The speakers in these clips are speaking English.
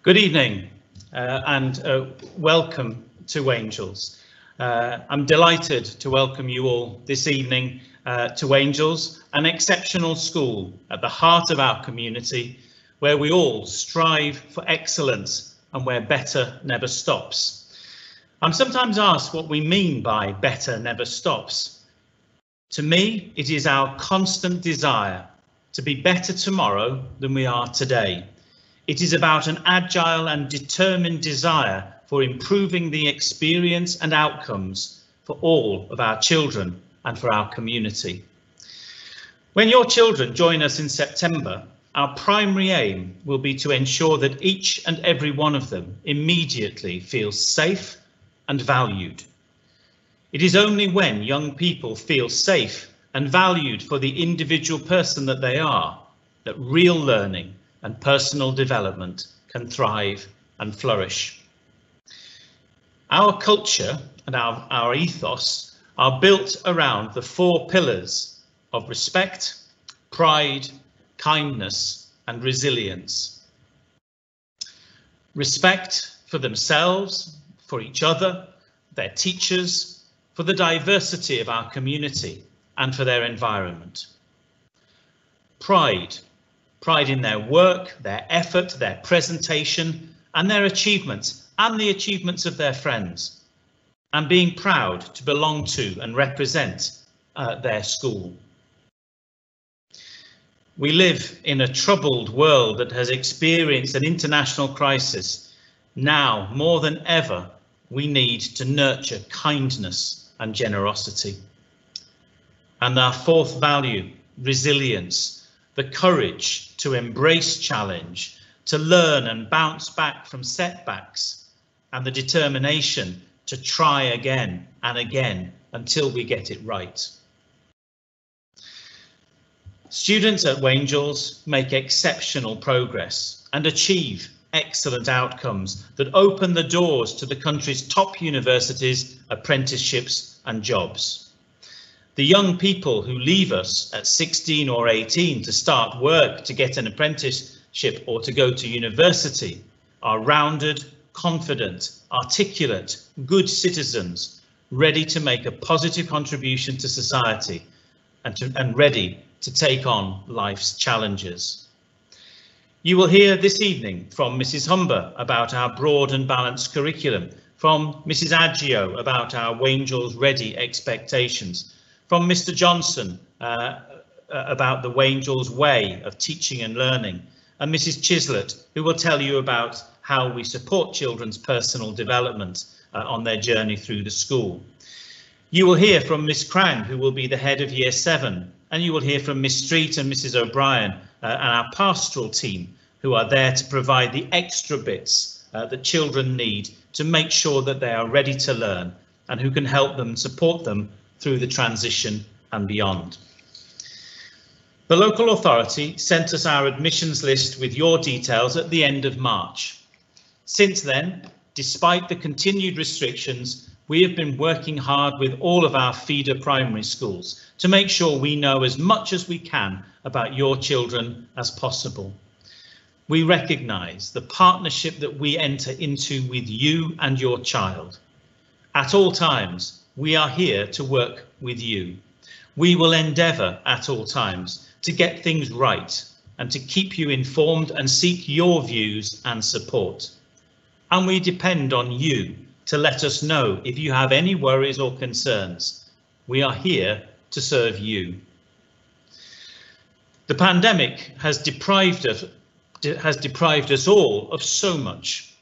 Good evening and welcome to Angels. I'm delighted to welcome you all this evening to Angels, an exceptional school at the heart of our community where we all strive for excellence and where better never stops. I'm sometimes asked what we mean by better never stops. To me, it is our constant desire to be better tomorrow than we are today. It is about an agile and determined desire for improving the experience and outcomes for all of our children and for our community. When your children join us in September, our primary aim will be to ensure that each and every one of them immediately feels safe and valued. It is only when young people feel safe and valued for the individual person that they are that real learning and personal development can thrive and flourish. Our culture and our ethos are built around the four pillars of respect, pride, kindness, and resilience. Respect for themselves, for each other, their teachers, for the diversity of our community, and for their environment. Pride in their work, their effort, their presentation, and their achievements, and the achievements of their friends, and being proud to belong to and represent their school. We live in a troubled world that has experienced an international crisis. Now, more than ever, we need to nurture kindness and generosity. And our fourth value, resilience, the courage to embrace challenge, to learn and bounce back from setbacks, and the determination to try again and again until we get it right. Students at Angels make exceptional progress and achieve excellent outcomes that open the doors to the country's top universities, apprenticeships and jobs. The young people who leave us at 16 or 18 to start work, to get an apprenticeship or to go to university are rounded, confident, articulate, good citizens, ready to make a positive contribution to society and ready to take on life's challenges. You will hear this evening from Mrs. Humber about our broad and balanced curriculum, from Mrs. Aggio about our Angels Ready expectations, from Mr. Johnson about the Angels way of teaching and learning, and Mrs. Chislett, who will tell you about how we support children's personal development on their journey through the school. You will hear from Miss Krang, who will be the head of Year 7, and you will hear from Miss Street and Mrs. O'Brien and our pastoral team, who are there to provide the extra bits that children need to make sure that they are ready to learn, and who can help them, support them through the transition and beyond. The local authority sent us our admissions list with your details at the end of March. Since then, despite the continued restrictions, we have been working hard with all of our feeder primary schools to make sure we know as much as we can about your children as possible. We recognise the partnership that we enter into with you and your child. At all times, we are here to work with you. We will endeavour at all times to get things right and to keep you informed and seek your views and support. And we depend on you to let us know if you have any worries or concerns. We are here to serve you. The pandemic has deprived us all of so much.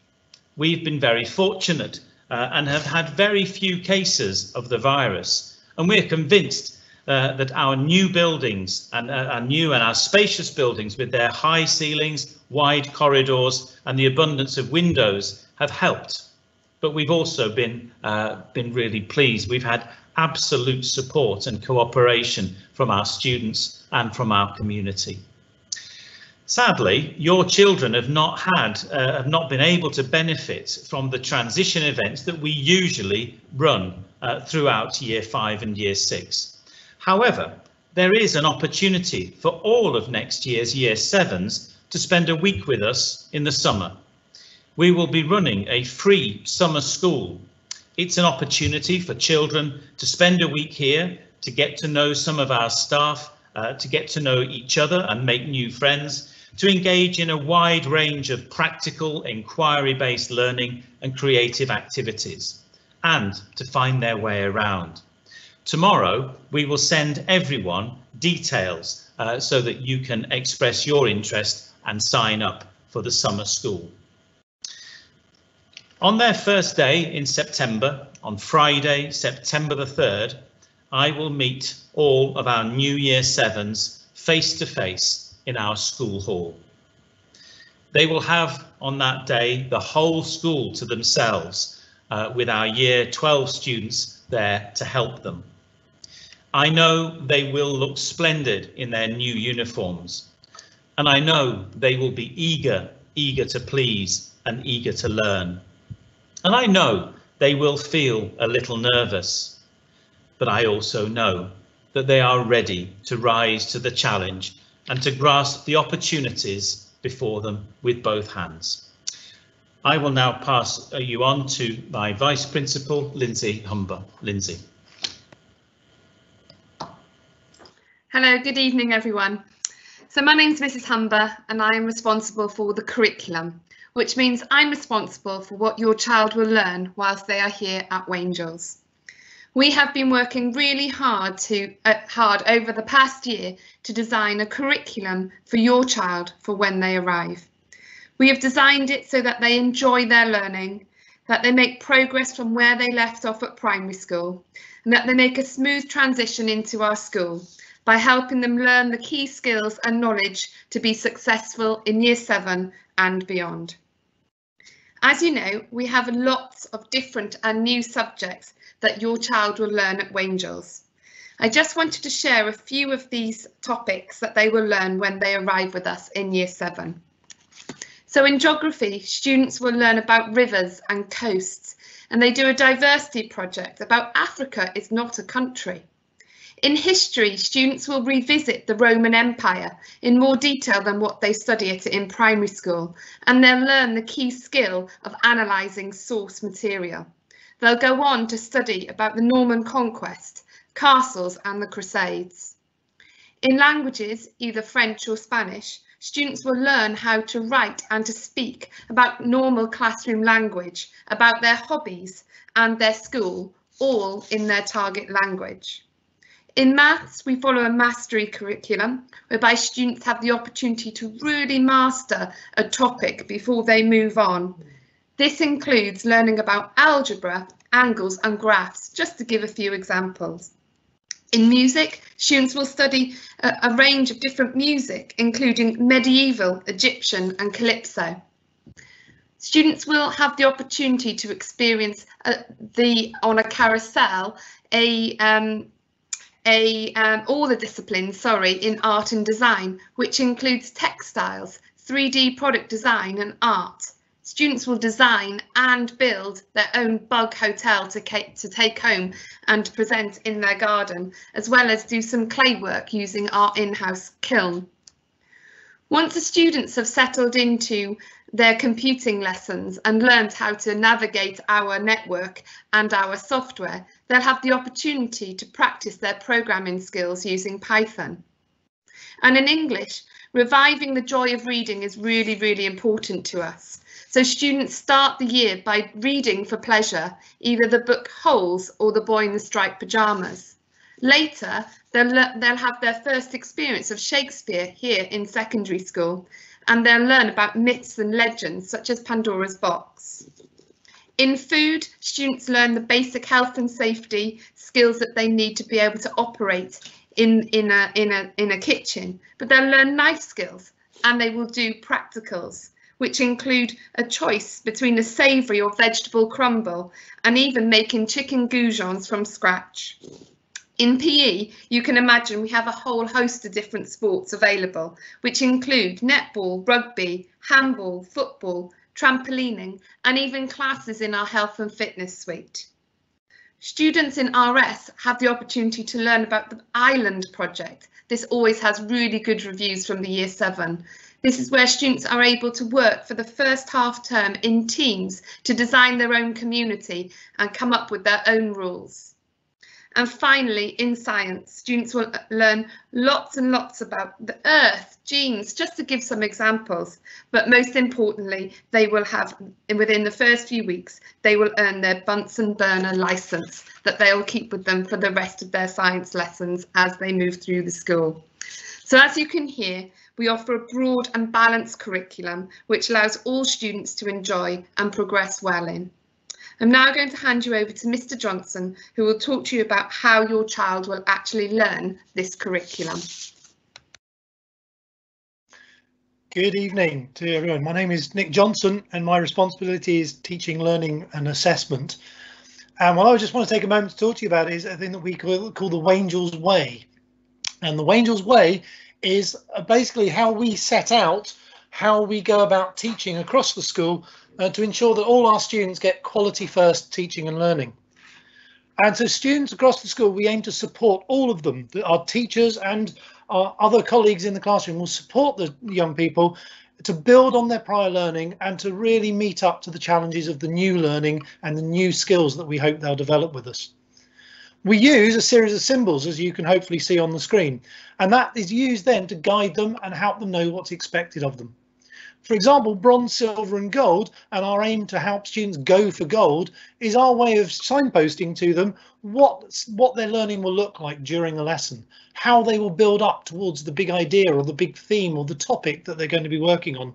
We've been very fortunate and have had very few cases of the virus, and we're convinced that our new buildings and our spacious buildings with their high ceilings, wide corridors and the abundance of windows have helped. But we've also been really pleased. We've had absolute support and cooperation from our students and from our community. Sadly, your children have not been able to benefit from the transition events that we usually run throughout Year 5 and Year 6. However, there is an opportunity for all of next year's Year 7s to spend a week with us in the summer. we will be running a free summer school. It's an opportunity for children to spend a week here, to get to know some of our staff, to get to know each other and make new friends, to engage in a wide range of practical, inquiry-based learning and creative activities, and to find their way around. Tomorrow, we will send everyone details so that you can express your interest and sign up for the summer school. On their first day in September, on Friday, September the 3rd, I will meet all of our New Year 7s face to face in our school hall. They will have on that day the whole school to themselves, with our Year 12 students there to help them. I know they will look splendid in their new uniforms, and I know they will be eager to please and eager to learn. And I know they will feel a little nervous, but I also know that they are ready to rise to the challenge and to grasp the opportunities before them with both hands. I will now pass you on to my Vice Principal, Lindsay Humber. Lindsay. Hello, good evening everyone. So my name's Mrs. Humber and I am responsible for the curriculum, which means I'm responsible for what your child will learn whilst they are here at Wangels. We have been working really hard over the past year to design a curriculum for your child for when they arrive. We have designed it so that they enjoy their learning, that they make progress from where they left off at primary school, and that they make a smooth transition into our school by helping them learn the key skills and knowledge to be successful in Year 7 and beyond. As you know, we have lots of different and new subjects that your child will learn at Wangels. I just wanted to share a few of these topics that they will learn when they arrive with us in Year 7. So in geography, students will learn about rivers and coasts, and they do a diversity project about Africa is not a country. In history, students will revisit the Roman Empire in more detail than what they study it in primary school, and they'll learn the key skill of analysing source material. They'll go on to study about the Norman conquest, castles and the Crusades. In languages, either French or Spanish, students will learn how to write and to speak about normal classroom language, about their hobbies and their school, all in their target language. In maths, we follow a mastery curriculum whereby students have the opportunity to really master a topic before they move on. This includes learning about algebra, angles and graphs, just to give a few examples. In music, students will study a range of different music, including medieval, Egyptian and calypso. Students will have the opportunity to experience on a carousel all the disciplines, in art and design, which includes textiles, 3D product design and art. Students will design and build their own bug hotel to take home and present in their garden, as well as do some clay work using our in-house kiln. Once the students have settled into their computing lessons and learned how to navigate our network and our software, they'll have the opportunity to practice their programming skills using Python. And in English, reviving the joy of reading is really, really important to us. So students start the year by reading for pleasure, either the book Holes or The Boy in the Striped Pyjamas. Later, they'll have their first experience of Shakespeare here in secondary school, and they'll learn about myths and legends such as Pandora's box. In food, students learn the basic health and safety skills that they need to be able to operate in a kitchen, but they'll learn knife skills and they will do practicals, which include a choice between a savoury or vegetable crumble and even making chicken goujons from scratch. In PE, you can imagine we have a whole host of different sports available, which include netball, rugby, handball, football, trampolining, and even classes in our health and fitness suite. Students in RS have the opportunity to learn about the Island project. This always has really good reviews from the Year 7. This is where students are able to work for the first half term in teams to design their own community and come up with their own rules. And finally, in science, students will learn lots and lots about the earth, genes, just to give some examples. But most importantly, they will have, within the first few weeks, they will earn their Bunsen burner license that they'll keep with them for the rest of their science lessons as they move through the school. So as you can hear, we offer a broad and balanced curriculum, which allows all students to enjoy and progress well in. I'm now going to hand you over to Mr. Johnson, who will talk to you about how your child will actually learn this curriculum. Good evening to everyone. My name is Nick Johnson and my responsibility is teaching, learning and assessment. And what I just want to take a moment to talk to you about is a thing that we call the Wangel's Way. And the Wangel's Way is basically how we set out how we go about teaching across the school to ensure that all our students get quality first teaching and learning. And so students across the school, we aim to support all of them. Our teachers and our other colleagues in the classroom will support the young people to build on their prior learning and to really meet up to the challenges of the new learning and the new skills that we hope they'll develop with us. We use a series of symbols, as you can hopefully see on the screen, and that is used then to guide them and help them know what's expected of them. For example, bronze, silver and gold, and our aim to help students go for gold is our way of signposting to them what their learning will look like during a lesson, how they will build up towards the big idea or the big theme or the topic that they're going to be working on.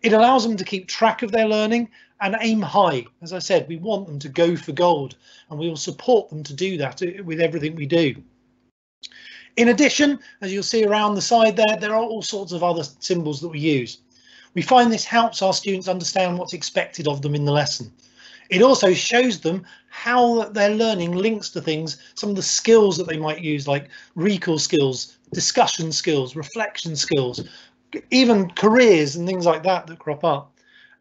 It allows them to keep track of their learning and aim high. As I said, we want them to go for gold and we will support them to do that with everything we do. In addition, as you'll see around the side there are all sorts of other symbols that we use. We find this helps our students understand what's expected of them in the lesson. It also shows them how their learning links to things, some of the skills that they might use, like recall skills, discussion skills, reflection skills, even careers and things like that crop up.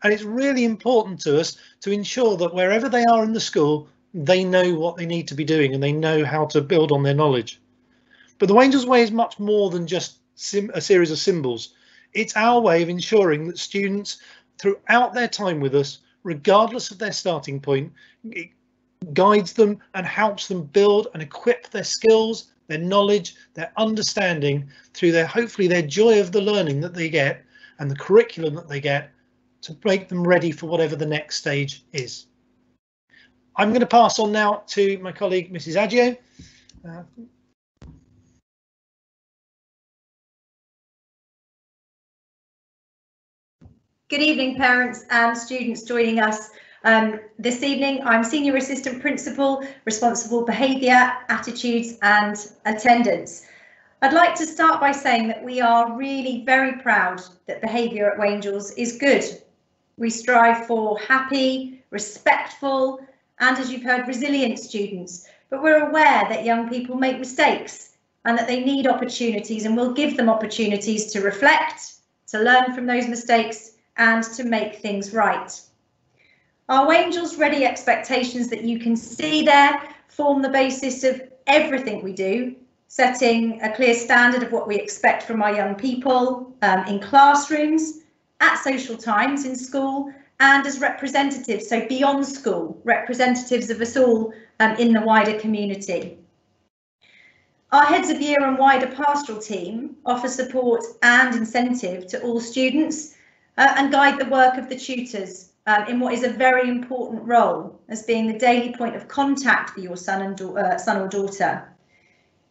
And it's really important to us to ensure that wherever they are in the school, they know what they need to be doing and they know how to build on their knowledge. But the Wangel's Way is much more than just a series of symbols. It's our way of ensuring that students throughout their time with us, regardless of their starting point, it guides them and helps them build and equip their skills, their knowledge, their understanding through hopefully their joy of the learning that they get and the curriculum that they get to make them ready for whatever the next stage is. I'm going to pass on now to my colleague, Mrs. Aggio. Good evening, parents and students joining us this evening. I'm Senior Assistant Principal, responsible behaviour, attitudes and attendance. I'd like to start by saying that we are really very proud that behaviour at Wangel's is good. We strive for happy, respectful and, as you've heard, resilient students, but we're aware that young people make mistakes and that they need opportunities, and we'll give them opportunities to reflect, to learn from those mistakes and to make things right. Our Wangel's Ready expectations that you can see there form the basis of everything we do, setting a clear standard of what we expect from our young people in classrooms, at social times in school, and as representatives, so beyond school, representatives of us all in the wider community. Our Heads of Year and wider pastoral team offer support and incentive to all students and guide the work of the tutors in what is a very important role as being the daily point of contact for your son or daughter.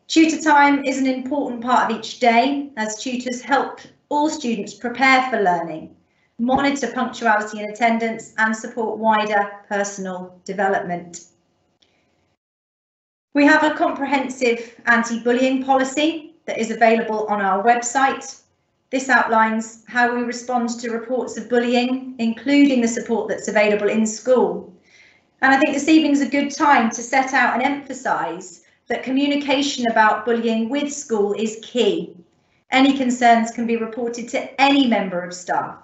Tutor time is an important part of each day as tutors help all students prepare for learning, monitor punctuality and attendance and support wider personal development. We have a comprehensive anti-bullying policy that is available on our website. This outlines how we respond to reports of bullying, including the support that's available in school. And I think this evening's a good time to set out and emphasise that communication about bullying with school is key. Any concerns can be reported to any member of staff.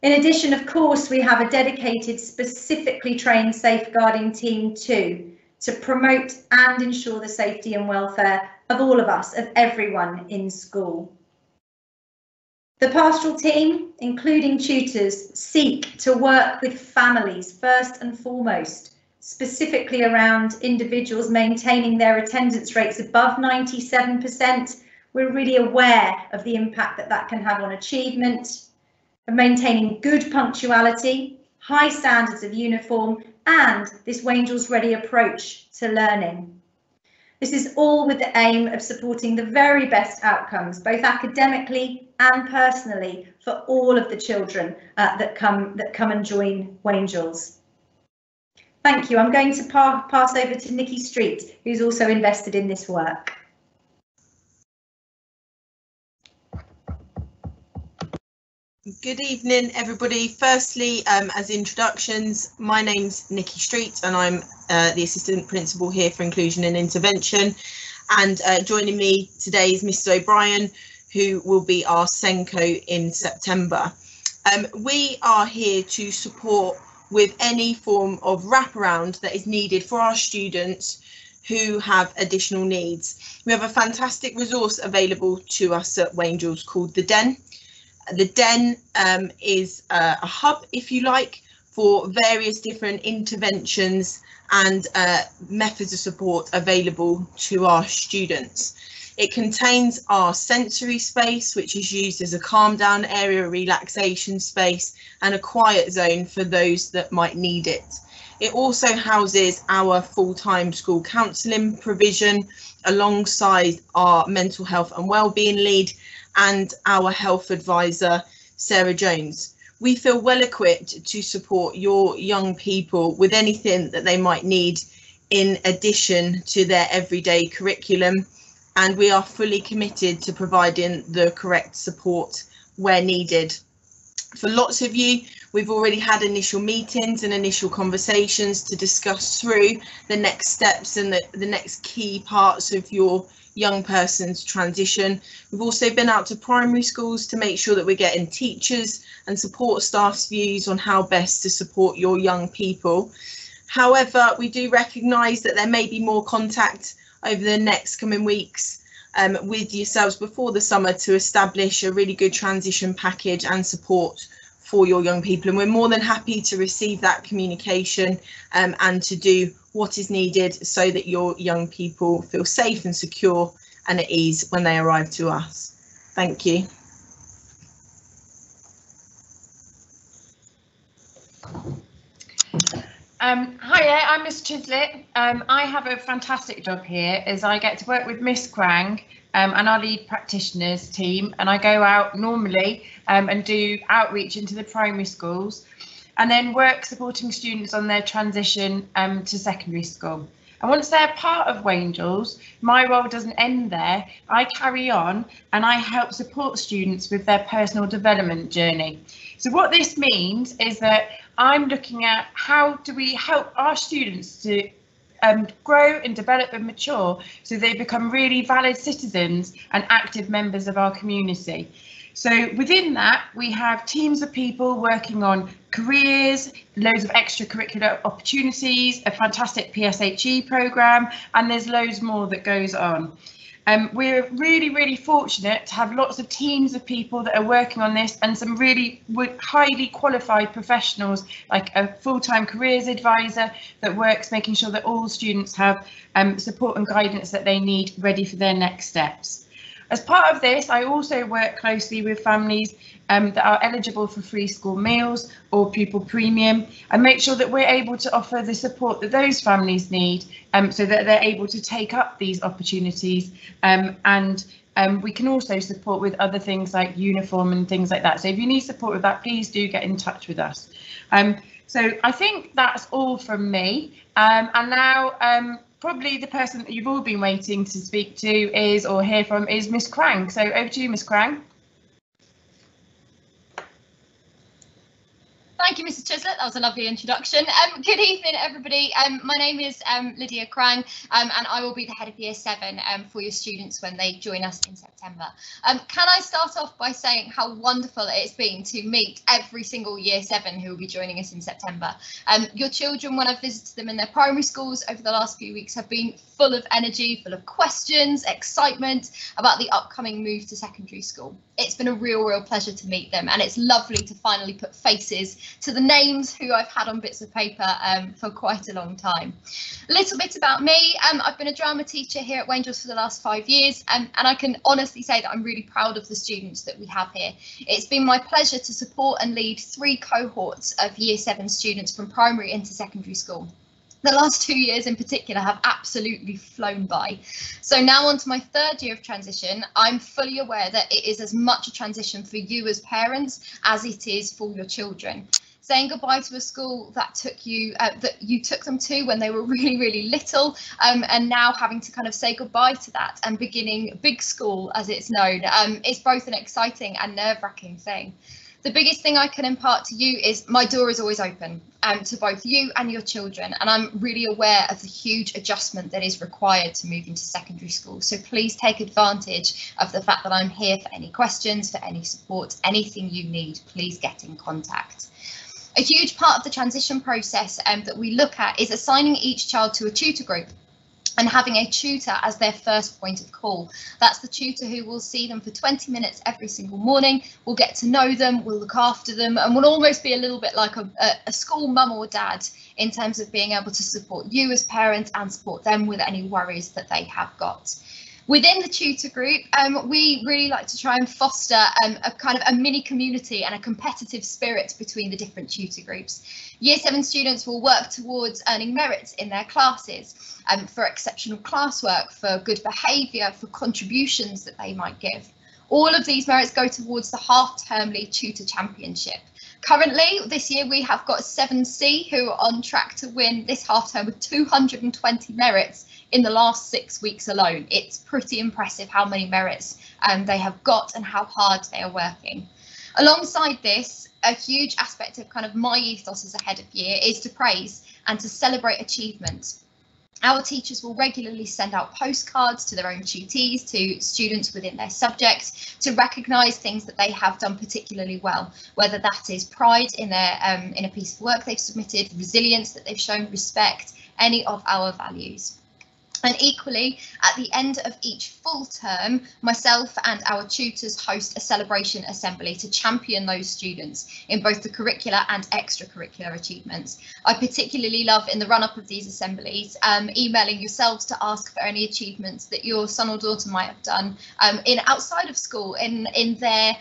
In addition, of course, we have a dedicated, specifically trained safeguarding team too, to promote and ensure the safety and welfare of all of us, of everyone in school. The pastoral team, including tutors, seek to work with families first and foremost, specifically around individuals maintaining their attendance rates above 97%. We're really aware of the impact that that can have on achievement, of maintaining good punctuality, high standards of uniform, and this Wangels Ready approach to learning. This is all with the aim of supporting the very best outcomes, both academically and personally, for all of the children that come and join Wangels. Thank you. I'm going to pass over to Nikki Street, who's also invested in this work. Good evening, everybody. Firstly, as introductions, my name's Nikki Street and I'm the Assistant Principal here for Inclusion and Intervention. And joining me today is Mrs. O'Brien, who will be our SENCO in September. We are here to support with any form of wraparound that is needed for our students who have additional needs. We have a fantastic resource available to us at Wangels called the Den. The Den is a hub, if you like, for various different interventions and methods of support available to our students. It contains our sensory space, which is used as a calm down area, a relaxation space, and a quiet zone for those that might need it. It also houses our full-time school counselling provision alongside our mental health and wellbeing lead and our health advisor, Sarah Jones. We feel well equipped to support your young people with anything that they might need in addition to their everyday curriculum, and we are fully committed to providing the correct support where needed. For lots of you, we've already had initial meetings and initial conversations to discuss through the next steps and the next key parts of your young person's transition. We've also been out to primary schools to make sure that we're getting teachers and support staff's views on how best to support your young people. However, we do recognise that there may be more contact over the next coming weeks with yourselves before the summer to establish a really good transition package and support for your young people, and we're more than happy to receive that communication and to do what is needed so that your young people feel safe and secure and at ease when they arrive to us. Thank you. Hiya, I'm Miss Chislett. I have a fantastic job here as I get to work with Miss Krang and our lead practitioners team, and I go out normally and do outreach into the primary schools and then work supporting students on their transition to secondary school. And once they're part of Wangels, my role doesn't end there. I carry on and I help support students with their personal development journey. So what this means is that I'm looking at how do we help our students to grow and develop and mature so they become really valid citizens and active members of our community. So within that, we have teams of people working on careers, loads of extracurricular opportunities, a fantastic PSHE programme, and there's loads more that goes on. We're really fortunate to have lots of teams of people that are working on this and some really highly qualified professionals like a full-time careers advisor that works making sure that all students have support and guidance that they need ready for their next steps. As part of this, I also work closely with families that are eligible for free school meals or pupil premium and make sure that we're able to offer the support that those families need so that they're able to take up these opportunities and we can also support with other things like uniform and things like that. So if you need support with that, please do get in touch with us. So I think that's all from me. And now probably the person that you've all been waiting to speak to is or hear from is Miss Krang. So over to you, Miss Krang. Thank you, Mrs. Chislett. That was a lovely introduction. Good evening, everybody. My name is Lydia Krang, and I will be the head of Year 7 for your students when they join us in September. Can I start off by saying how wonderful it's been to meet every single Year 7 who will be joining us in September. Your children, when I've visited them in their primary schools over the last few weeks, have been full of energy, full of questions, excitement about the upcoming move to secondary school. It's been a real pleasure to meet them, and it's lovely to finally put faces to the names who I've had on bits of paper for quite a long time. A little bit about me. I've been a drama teacher here at Wangels for the last 5 years, and I can honestly say that I'm really proud of the students that we have here. It's been my pleasure to support and lead 3 cohorts of Year 7 students from primary into secondary school. The last 2 years in particular have absolutely flown by. So now on to my 3rd year of transition, I'm fully aware that it is as much a transition for you as parents as it is for your children. Saying goodbye to a school that took you that you took them to when they were really little, and now having to kind of say goodbye to that and beginning big school as it's known, is both an exciting and nerve-wracking thing. The biggest thing I can impart to you is my door is always open to both you and your children, and I'm really aware of the huge adjustment that is required to move into secondary school. So please take advantage of the fact that I'm here for any questions, for any support, anything you need, please get in contact. A huge part of the transition process that we look at is assigning each child to a tutor group and having a tutor as their first point of call. That's the tutor who will see them for 20 minutes every single morning, will get to know them, will look after them, and will almost be a little bit like a school mum or dad in terms of being able to support you as parents and support them with any worries that they have got. Within the tutor group, we really like to try and foster a kind of a mini community and a competitive spirit between the different tutor groups. Year 7 students will work towards earning merit in their classes for exceptional classwork, for good behaviour, for contributions that they might give. All of these merits go towards the half-termly tutor championship. Currently, this year, we have got 7C who are on track to win this half term with 220 merits in the last 6 weeks alone. It's pretty impressive how many merits they have got and how hard they are working. Alongside this, a huge aspect of kind of my ethos as a head of year is to praise and to celebrate achievement. Our teachers will regularly send out postcards to their own tutees, to students within their subjects, to recognise things that they have done particularly well, whether that is pride in their in a piece of work they've submitted, resilience that they've shown, respect, any of our values. And equally, at the end of each full term, myself and our tutors host a celebration assembly to champion those students in both the curricular and extracurricular achievements. I particularly love in the run-up of these assemblies, emailing yourselves to ask for any achievements that your son or daughter might have done in outside of school, in their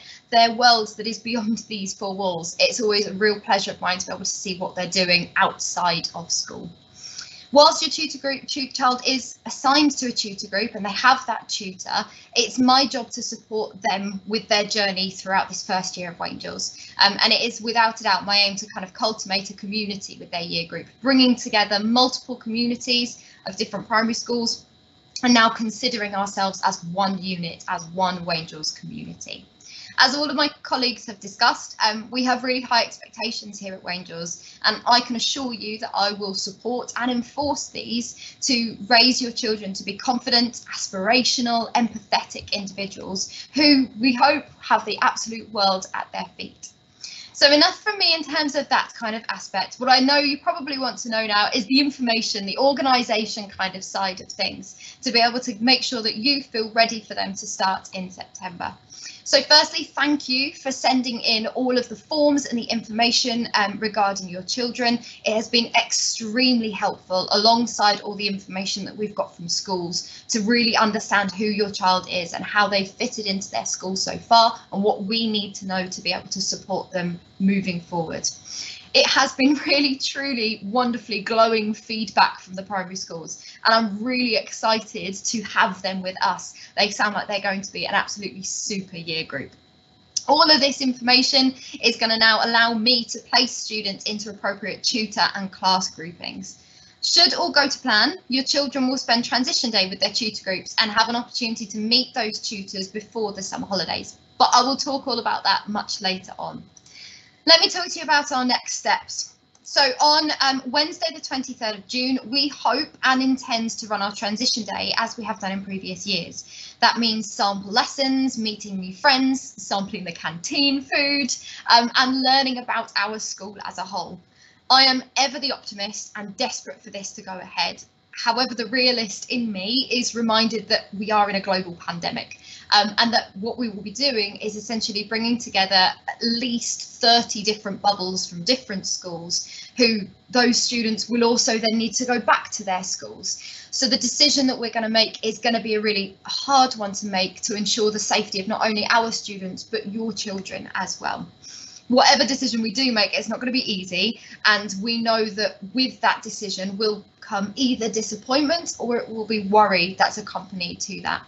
worlds that is beyond these 4 walls. It's always a real pleasure of mine to be able to see what they're doing outside of school. Whilst your child is assigned to a tutor group and they have that tutor, it's my job to support them with their journey throughout this first year of Wangels. And it is without a doubt my aim to kind of cultivate a community with their year group, bringing together multiple communities of different primary schools and now considering ourselves as one unit, as one Wangels community. As all of my colleagues have discussed, we have really high expectations here at Wangels, and I can assure you that I will support and enforce these to raise your children to be confident, aspirational, empathetic individuals who we hope have the absolute world at their feet. So enough from me in terms of that kind of aspect. What I know you probably want to know now is the information, the organisation kind of side of things, to be able to make sure that you feel ready for them to start in September. So firstly, thank you for sending in all of the forms and the information regarding your children. It has been extremely helpful alongside all the information that we've got from schools to really understand who your child is and how they've fitted into their school so far and what we need to know to be able to support them moving forward. It has been really, truly, wonderfully glowing feedback from the primary schools, and I'm really excited to have them with us. They sound like they're going to be an absolutely super year group. All of this information is going to now allow me to place students into appropriate tutor and class groupings. Should all go to plan, your children will spend transition day with their tutor groups and have an opportunity to meet those tutors before the summer holidays, but I will talk all about that much later on. Let me talk to you about our next steps. So on Wednesday, the 23rd of June, we hope and intend to run our transition day as we have done in previous years. That means sample lessons, meeting new friends, sampling the canteen food, and learning about our school as a whole. I am ever the optimist and desperate for this to go ahead. However, the realist in me is reminded that we are in a global pandemic, and that what we will be doing is essentially bringing together at least 30 different bubbles from different schools, who those students will also then need to go back to their schools. So the decision that we're going to make is going to be a really hard one to make to ensure the safety of not only our students, but your children as well. Whatever decision we do make, it's not going to be easy, and we know that with that decision will come either disappointment or it will be worry that's accompanied to that.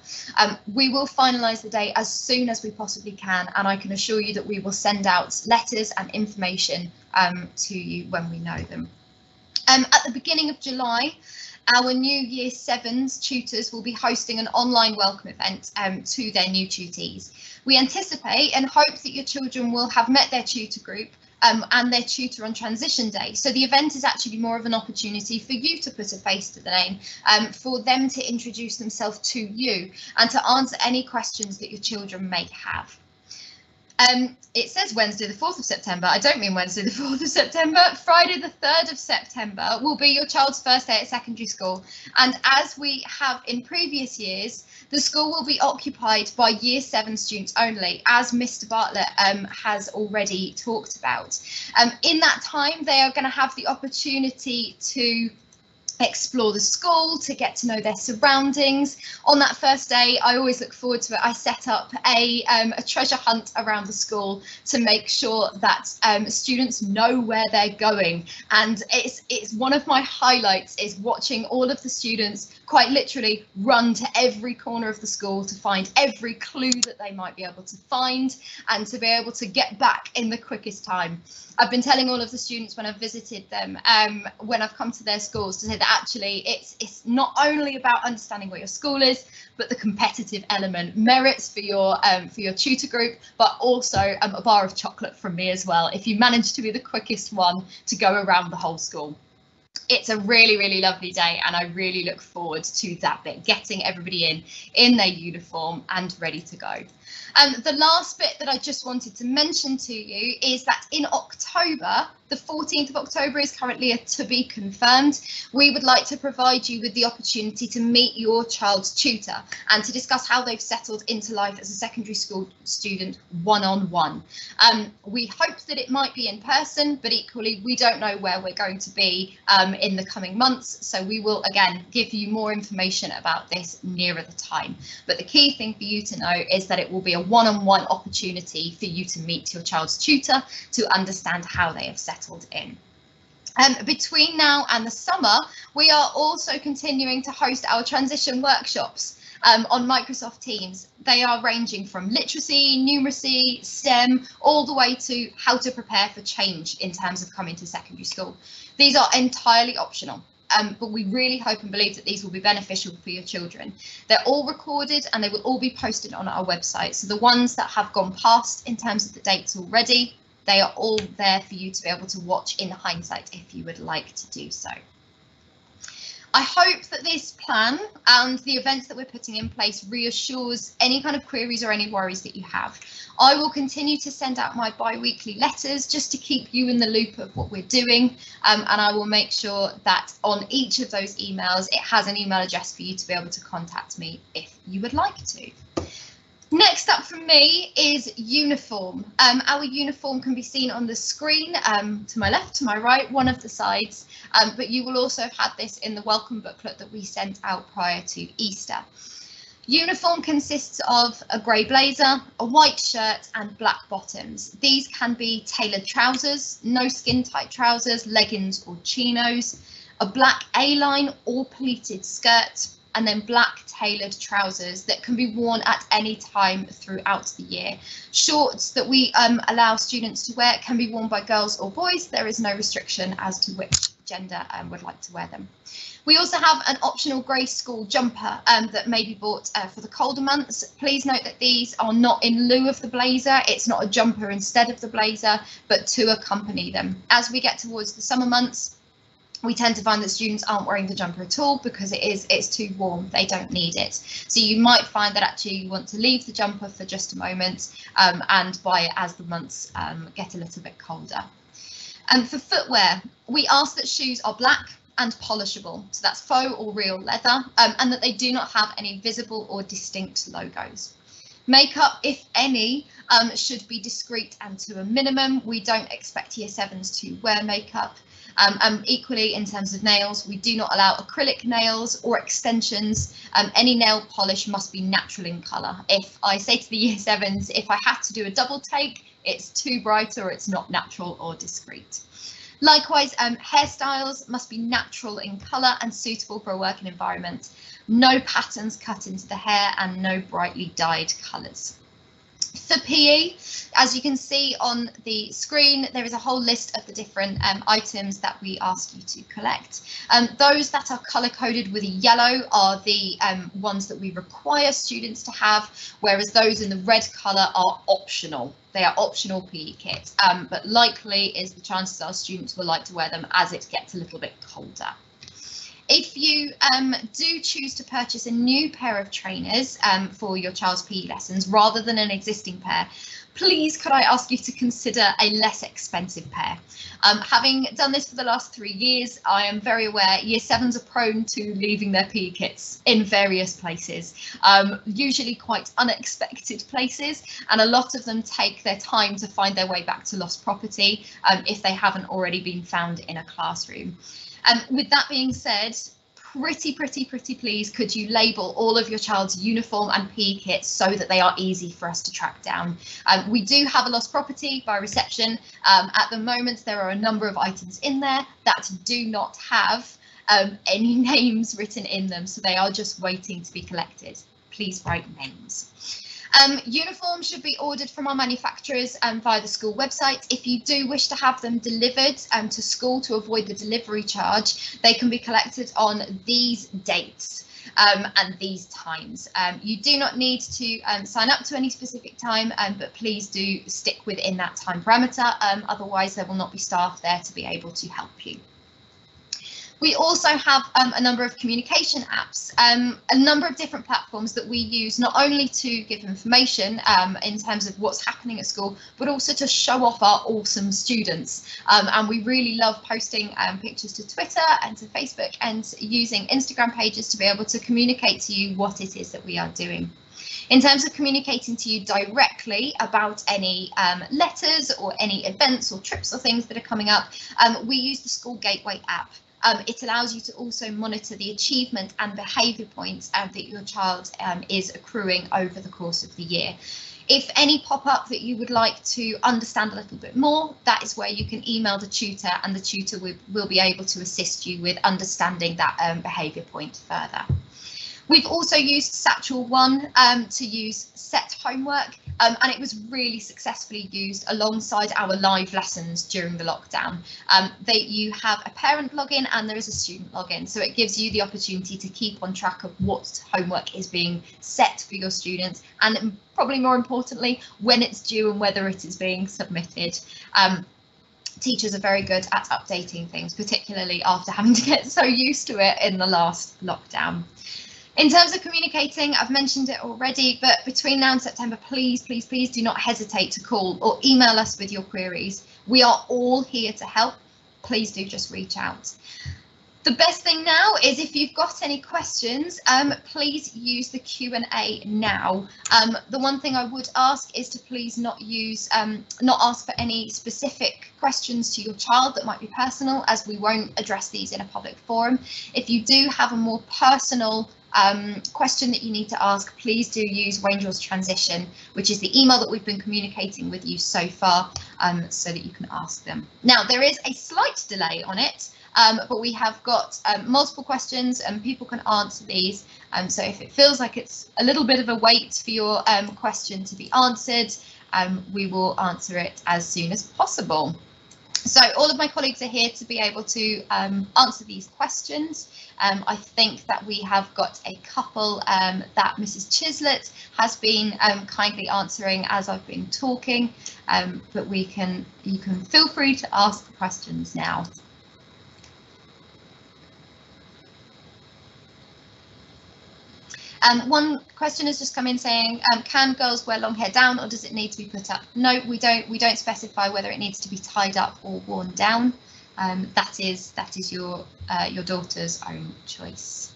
We will finalise the day as soon as we possibly can, and I can assure you that we will send out letters and information to you when we know them. At the beginning of July, our new Year 7s tutors will be hosting an online welcome event to their new tutees. We anticipate and hope that your children will have met their tutor group and their tutor on transition day. So the event is actually more of an opportunity for you to put a face to the name, for them to introduce themselves to you and to answer any questions that your children may have. It says Wednesday the 4th of September. I don't mean Wednesday the 4th of September. Friday the 3rd of September will be your child's first day at secondary school. And as we have in previous years, the school will be occupied by Year 7 students only, as Mr. Bartlett has already talked about. In that time, they are going to have the opportunity to explore the school, to get to know their surroundings. On that first day, I always look forward to it. I set up a treasure hunt around the school to make sure that students know where they're going, and it's one of my highlights is watching all of the students quite literally run to every corner of the school to find every clue that they might be able to find and to be able to get back in the quickest time. I've been telling all of the students when I've visited them, when I've come to their schools, to say that actually it's not only about understanding what your school is, but the competitive element, merits for your tutor group, but also a bar of chocolate from me as well, if you manage to be the quickest one to go around the whole school. It's a really, really lovely day, and I really look forward to that bit, getting everybody in their uniform and ready to go. The last bit that I just wanted to mention to you is that in October, the 14th of October is currently a to be confirmed. We would like to provide you with the opportunity to meet your child's tutor and to discuss how they've settled into life as a secondary school student one-on-one. We hope that it might be in person, but equally we don't know where we're going to be in the coming months. So we will again give you more information about this nearer the time. But the key thing for you to know is that it will be a one-on-one opportunity for you to meet your child's tutor to understand how they have settled in. Between now and the summer, we are also continuing to host our transition workshops on Microsoft Teams. They are ranging from literacy, numeracy, STEM, all the way to how to prepare for change in terms of coming to secondary school. These are entirely optional. But we really hope and believe that these will be beneficial for your children. They're all recorded and they will all be posted on our website. So the ones that have gone past in terms of the dates already, they are all there for you to be able to watch in hindsight if you would like to do so. I hope that this plan and the events that we're putting in place reassures any kind of queries or any worries that you have. I will continue to send out my bi-weekly letters just to keep you in the loop of what we're doing, and I will make sure that on each of those emails it has an email address for you to be able to contact me if you would like to. Next up from me is uniform. Our uniform can be seen on the screen to my left, to my right, one of the sides, but you will also have had this in the welcome booklet that we sent out prior to Easter. Uniform consists of a grey blazer, a white shirt and black bottoms. These can be tailored trousers, no skin tight trousers, leggings or chinos, a black A-line or pleated skirt, and then black tailored trousers that can be worn at any time throughout the year. Shorts that we allow students to wear can be worn by girls or boys. There is no restriction as to which gender would like to wear them. We also have an optional grey school jumper that may be bought for the colder months. Please note that these are not in lieu of the blazer. It's not a jumper instead of the blazer, but to accompany them. As we get towards the summer months, we tend to find that students aren't wearing the jumper at all because it's too warm. They don't need it. So you might find that actually you want to leave the jumper for just a moment and buy it as the months get a little bit colder. And for footwear, we ask that shoes are black and polishable, so that's faux or real leather, and that they do not have any visible or distinct logos. Makeup, if any, should be discreet and to a minimum. We don't expect Year 7s to wear makeup. Equally, in terms of nails, we do not allow acrylic nails or extensions. Any nail polish must be natural in colour. If I say to the Year 7s, if I have to do a double take, it's too bright or it's not natural or discreet. Likewise, hairstyles must be natural in colour and suitable for a working environment. No patterns cut into the hair and no brightly dyed colours. For PE, as you can see on the screen, there is a whole list of the different items that we ask you to collect. Those that are colour coded with a yellow are the ones that we require students to have, whereas those in the red colour are optional. They are optional PE kits, but likely is the chances our students will like to wear them as it gets a little bit colder. If you do choose to purchase a new pair of trainers for your child's PE lessons rather than an existing pair, please could I ask you to consider a less expensive pair. Having done this for the last 3 years, I am very aware Year 7s are prone to leaving their PE kits in various places, usually quite unexpected places, and a lot of them take their time to find their way back to lost property if they haven't already been found in a classroom. With that being said, pretty please could you label all of your child's uniform and PE kits so that they are easy for us to track down. We do have a lost property by reception. At the moment there are a number of items in there that do not have any names written in them, so they are just waiting to be collected. Please write names. Uniforms should be ordered from our manufacturers via the school website. If you do wish to have them delivered to school to avoid the delivery charge, they can be collected on these dates and these times. You do not need to sign up to any specific time, but please do stick within that time parameter, otherwise there will not be staff there to be able to help you. We also have a number of communication apps, a number of different platforms that we use not only to give information in terms of what's happening at school, but also to show off our awesome students. And we really love posting pictures to Twitter and to Facebook and using Instagram pages to be able to communicate to you what it is that we are doing. In terms of communicating to you directly about any letters or any events or trips or things that are coming up, we use the School Gateway app. It allows you to also monitor the achievement and behaviour points that your child is accruing over the course of the year. If any pop up that you would like to understand a little bit more, that is where you can email the tutor and the tutor will be able to assist you with understanding that behaviour point further. We've also used Satchel One to use set homework, and it was really successfully used alongside our live lessons during the lockdown. You have a parent login and there is a student login, so it gives you the opportunity to keep on track of what homework is being set for your students, and probably more importantly, when it's due and whether it is being submitted. Teachers are very good at updating things, particularly after having to get so used to it in the last lockdown. In terms of communicating, I've mentioned it already, but between now and September, please do not hesitate to call or email us with your queries. We are all here to help. Please do just reach out. The best thing now is if you've got any questions, please use the Q&A now. The one thing I would ask is to please not ask for any specific questions to your child that might be personal, as we won't address these in a public forum. If you do have a more personal question that you need to ask, please do use Wangel's Transition, which is the email that we've been communicating with you so far, so that you can ask them. Now, there is a slight delay on it, but we have got multiple questions and people can answer these. So if it feels like it's a little bit of a wait for your question to be answered, we will answer it as soon as possible. So all of my colleagues are here to be able to answer these questions. I think that we have got a couple that Mrs. Chislett has been kindly answering as I've been talking, but you can feel free to ask the questions now. One question has just come in saying, can girls wear long hair down or does it need to be put up? No, we don't specify whether it needs to be tied up or worn down. That is your daughter's own choice.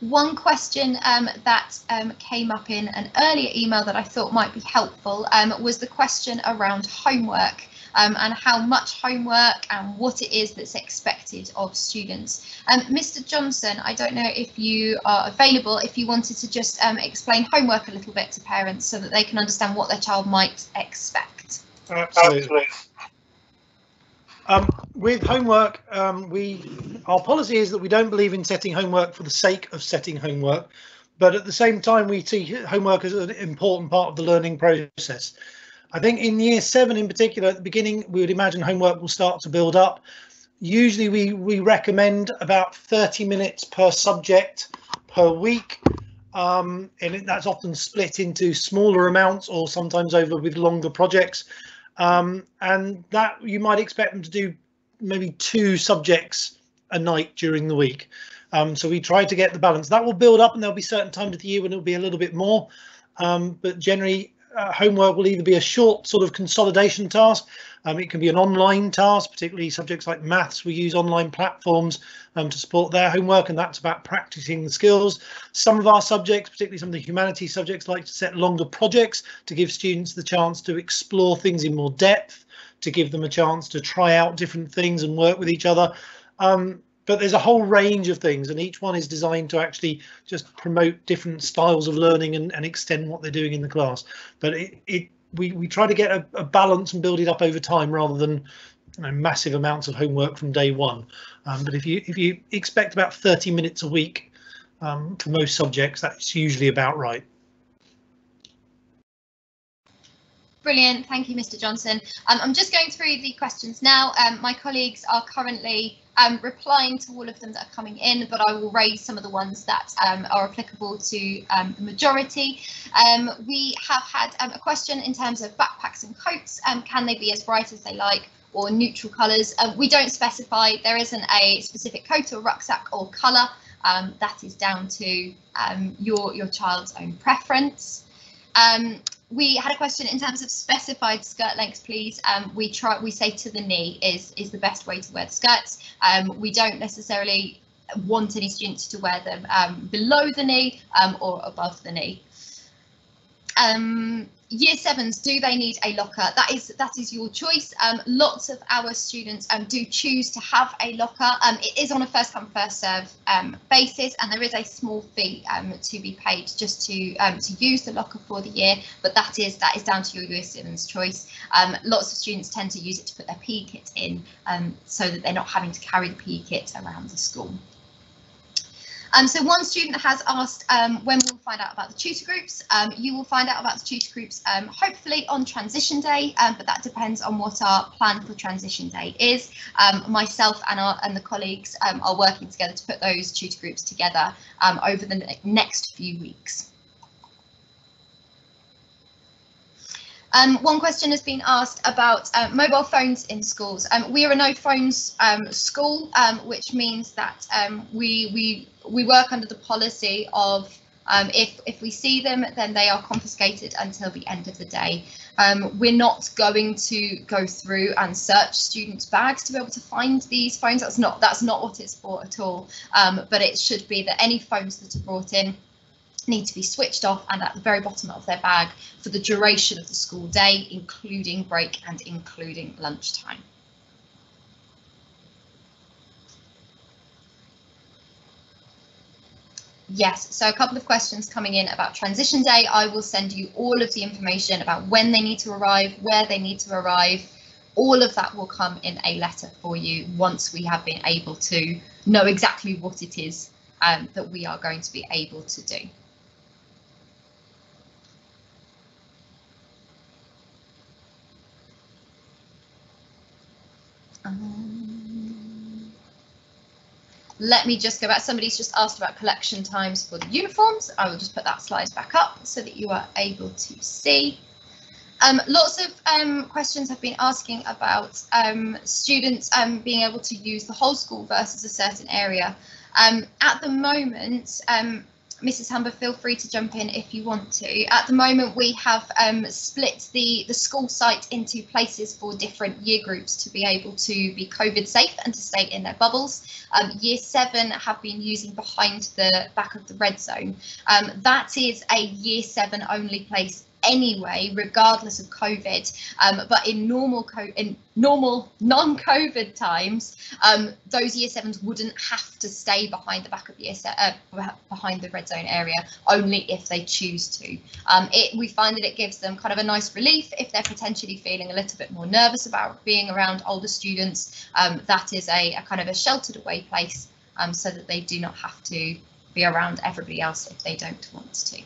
One question that came up in an earlier email that I thought might be helpful was the question around homework. And how much homework and what it is that's expected of students. Mr. Johnson, I don't know if you are available, if you wanted to just explain homework a little bit to parents so that they can understand what their child might expect. Absolutely. With homework, our policy is that we don't believe in setting homework for the sake of setting homework, but at the same time we see homework as an important part of the learning process. I think in year 7 in particular, at the beginning, we would imagine homework will start to build up. Usually we recommend about 30 minutes per subject per week. And that's often split into smaller amounts or sometimes over with longer projects. And that you might expect them to do maybe 2 subjects a night during the week. So we try to get the balance. That will build up and there'll be certain times of the year when it'll be a little bit more. But generally, homework will either be a short sort of consolidation task. It can be an online task, particularly subjects like maths. We use online platforms to support their homework, and that's about practicing the skills. Some of our subjects, particularly some of the humanities subjects, like to set longer projects to give students the chance to explore things in more depth, to give them a chance to try out different things and work with each other. But there's a whole range of things, and each one is designed to actually just promote different styles of learning and extend what they're doing in the class. But we try to get a balance and build it up over time rather than massive amounts of homework from day one. But if you expect about 30 minutes a week for most subjects, that's usually about right. Brilliant, thank you, Mr. Johnson. I'm just going through the questions now. My colleagues are currently replying to all of them that are coming in, but I will raise some of the ones that are applicable to the majority. We have had a question in terms of backpacks and coats. Can they be as bright as they like or neutral colours? We don't specify. There isn't a specific coat or rucksack or colour. That is down to your child's own preference. We had a question in terms of specified skirt lengths, please. We say to the knee is the best way to wear the skirts. We don't necessarily want any students to wear them below the knee or above the knee. Year 7s, do they need a locker? That is your choice. Lots of our students do choose to have a locker. It is on a first come first serve basis, and there is a small fee to be paid just to use the locker for the year. But that is down to your year 7's choice. Lots of students tend to use it to put their PE kit in, so that they're not having to carry the PE kit around the school. So one student has asked when we'll find out about the tutor groups. You will find out about the tutor groups hopefully on transition day, but that depends on what our plan for transition day is. Myself and the colleagues are working together to put those tutor groups together over the next few weeks. One question has been asked about mobile phones in schools. We are a no phones school, which means that we work under the policy of if we see them, then they are confiscated until the end of the day. We're not going to go through and search students' bags to be able to find these phones. That's not what it's for at all. But it should be that any phones that are brought in need to be switched off and at the very bottom of their bag for the duration of the school day, including break and including lunchtime. Yes, so a couple of questions coming in about transition day. I will send you all of the information about when they need to arrive, where they need to arrive. All of that will come in a letter for you once we have been able to know exactly what it is that we are going to be able to do. Let me just go back. Somebody's just asked about collection times for the uniforms. I will just put that slide back up so that you are able to see. Lots of questions have been asking about students being able to use the whole school versus a certain area. At the moment, Mrs. Humber, feel free to jump in if you want to. At the moment, we have split the school site into places for different year groups to be able to be COVID safe and to stay in their bubbles. Year 7 have been using behind the back of the red zone. That is a year 7 only place anyway, regardless of COVID, but in normal non-COVID times, those year 7s wouldn't have to stay behind the back of behind the red zone area, only if they choose to. We find that it gives them kind of a nice relief if they're potentially feeling a little bit more nervous about being around older students. That is a kind of a sheltered away place, so that they do not have to be around everybody else if they don't want to.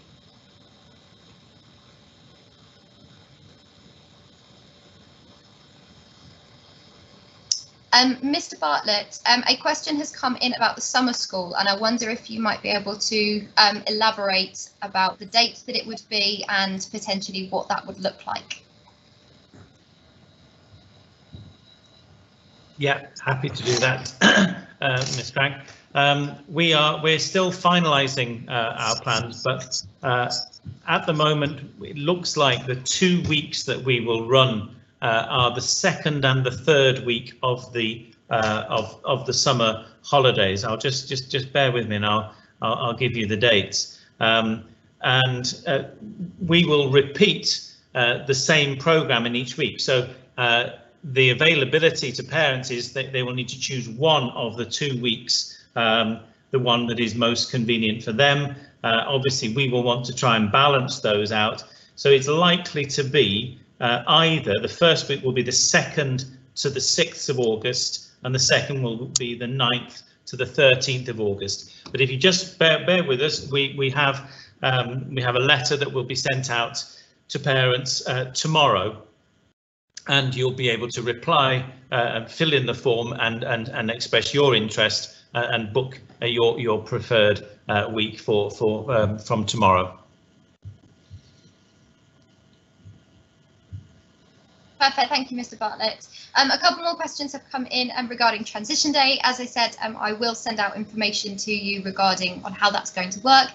Mr. Bartlett, a question has come in about the summer school, and I wonder if you might be able to elaborate about the dates that it would be and potentially what that would look like. Yeah, happy to do that, Ms. Krang. We're still finalising our plans, but at the moment it looks like the 2 weeks that we will run are the 2nd and the 3rd week of the summer holidays. I'll just bear with me, and I'll give you the dates. We will repeat the same programme in each week. So the availability to parents is that they will need to choose one of the 2 weeks, the one that is most convenient for them. Obviously, we will want to try and balance those out. So it's likely to be either the first week will be the 2nd to the 6th of August, and the second will be the 9th to the 13th of August. But if you just bear with us, we have a letter that will be sent out to parents tomorrow, and you'll be able to reply, fill in the form, and express your interest and book your preferred week from tomorrow. Perfect, thank you, Mr. Bartlett. A couple more questions have come in regarding transition day. As I said, I will send out information to you regarding on how that's going to work.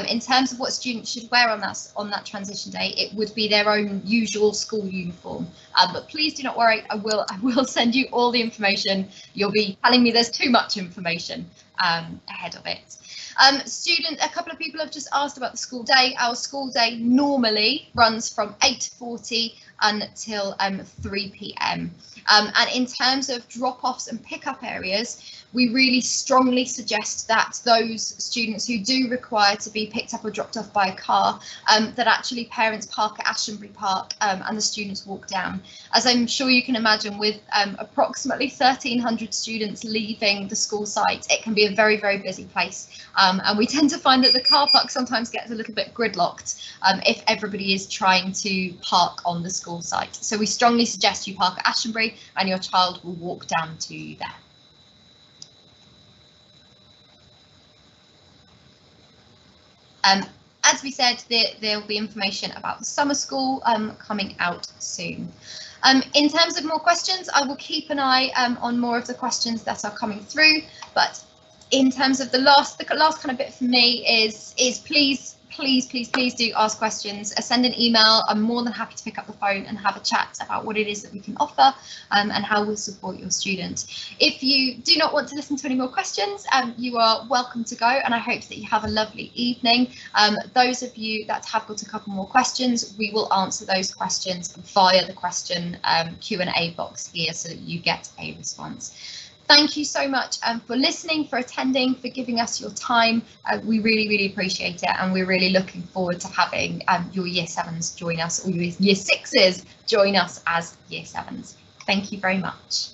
In terms of what students should wear on that transition day, it would be their own usual school uniform. But please do not worry, I will send you all the information. You'll be telling me there's too much information ahead of it. A couple of people have just asked about the school day. Our school day normally runs from 8:40 until 3 p.m. And in terms of drop-offs and pick-up areas, we really strongly suggest that those students who do require to be picked up or dropped off by a car, that actually parents park at Ashenbury Park and the students walk down. As I'm sure you can imagine, with approximately 1,300 students leaving the school site, it can be a very, very busy place. And we tend to find that the car park sometimes gets a little bit gridlocked if everybody is trying to park on the school site. So we strongly suggest you park at Ashenbury and your child will walk down to there. As we said, there will be information about the summer school coming out soon. In terms of more questions, I will keep an eye on more of the questions that are coming through. But in terms of the last kind of bit for me is please do ask questions. Send an email. I'm more than happy to pick up the phone and have a chat about what it is that we can offer and how we'll support your student. If you do not want to listen to any more questions, you are welcome to go, and I hope that you have a lovely evening. Those of you that have got a couple more questions, we will answer those questions via the question Q&A box here so that you get a response. Thank you so much for listening, for attending, for giving us your time. We really, really appreciate it, and we're really looking forward to having your Year 7s join us, or your Year 6s join us as Year 7s. Thank you very much.